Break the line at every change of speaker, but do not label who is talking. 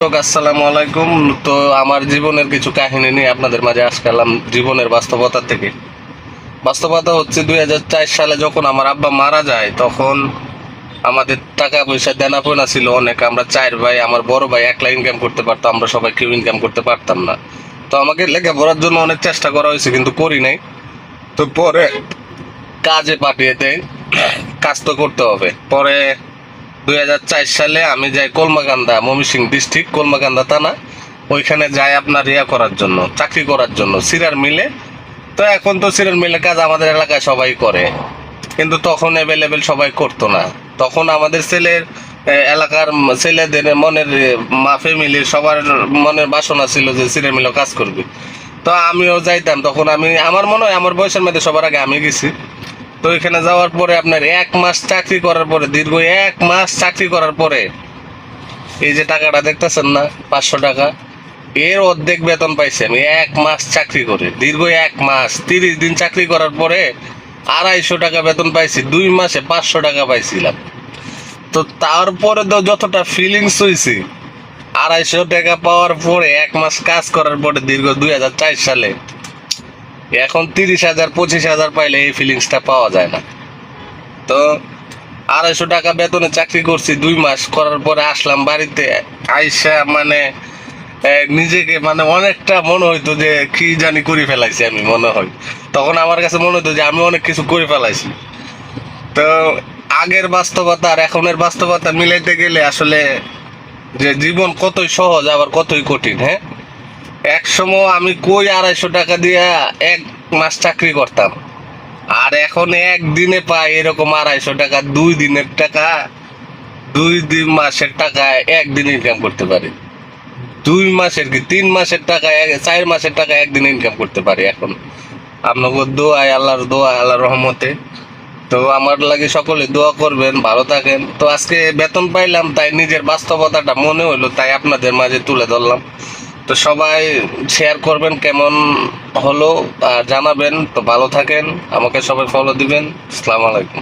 আসসালামু আলাইকুম। তো আমার জীবনের কিছু কাহিনী নিয়ে আপনাদের মাঝে আজকে এলাম জীবনের বাস্তবতা থেকে। বাস্তবতা হচ্ছে 2004 সালে যখন আমার আব্বা মারা যায়, তখন আমাদের টাকা পয়সা দেনা পাওনা ছিল অনেক। আমরা চার ভাই, আমার বড় ভাই একলা ইনকাম করতে পারতো, আমরা সবাই কেউ ইনকাম করতে পারতাম না। তো আমাকে লেখাপড়ার জন্য অনেক চেষ্টা করা হয়েছে, কিন্তু করি নাই। তো পরে কাজে পাঠিয়ে দেয়, কাজ তো করতে হবে। পরে 2004 সালে আমি যাই কলমাকান্দা, ময়মনসিংহ ডিস্ট্রিক্ট কলমাকান্দা থানা। ওইখানে যাই আপনার করার জন্য, চাকরি করার জন্য সিরার মিলে। তো এখন তো সিরার মিলে কাজ আমাদের এলাকায় সবাই করে, কিন্তু তখন অ্যাভেলেবেল সবাই করতো না। তখন আমাদের ছেলের এলাকার ছেলেদের মনের মা ফ্যামিলির সবার মনের বাসনা ছিল যে সিরার মিলে কাজ করবে। তো আমিও যাইতাম। তখন আমার মনে হয় আমার বয়সের মধ্যে সবার আগে আমি গেছি। তো এখানে যাওয়ার পরে আপনার 1 মাস চাকরি করার পরে, দীর্ঘ 1 মাস চাকরি করার পরে, এই যে টাকাটা দেখতেছেন না, 500 টাকা, এর অর্ধেক বেতন পাইছি আমি 1 মাস চাকরি করে। দীর্ঘ 1 মাস 30 দিন চাকরি করার পরে 250 টাকা বেতন পাইছি। 2 মাসে 500 টাকা পাইছিলাম। তো তারপরে তো যতটা ফিলিংস হয়েছে, 250 টাকা পাওয়ার পরে 1 মাস কাজ করার পরে, দীর্ঘ 2004 সালে, এখন 30,000 25,000 পাইলে এই ফিলিংসটা পাওয়া যায় না। তো 250 টাকা বেতনে চাকরি করছি, 2 মাস করার পরে আসলাম বাড়িতে। আইসা নিজেকে অনেকটা মনে হইতো যে কি জানি করে ফেলাইছি আমি, মনে হয় তখন আমার কাছে মনে হতো যে আমি অনেক কিছু করে ফেলাইছি। তো আগের বাস্তবতা আর এখনের বাস্তবতা মিলাইতে গেলে আসলে যে জীবন কতই সহজ আবার কতই কঠিন। হ্যাঁ, এক সময় আমি কই 250 টাকা দিয়া 1 মাস চাকরি করতাম, আর এখন একদিনে পাই এরকম 250 টাকা। 2 দিনের টাকা, 2 মাসের টাকা একদিন ইনকাম করতে পারি। 2 মাসের কি 3 মাসের টাকা, 4 মাসের টাকা একদিন ইনকাম করতে পারি এখন, আপনাকে দোয়ায়, আল্লাহর দোয়া, আল্লাহর রহমতে। তো আমার লাগে সকলে দোয়া করবেন, ভালো থাকেন। তো আজকে বেতন পাইলাম, তাই নিজের বাস্তবতাটা মনে হইলো, তাই আপনাদের মাঝে তুলে ধরলাম। তো সবাই শেয়ার করবেন কেমন হলো, জানাবেন। তো ভালো থাকেন, আমাকে সবাই ফলো দিবেন। আসসালামু আলাইকুম।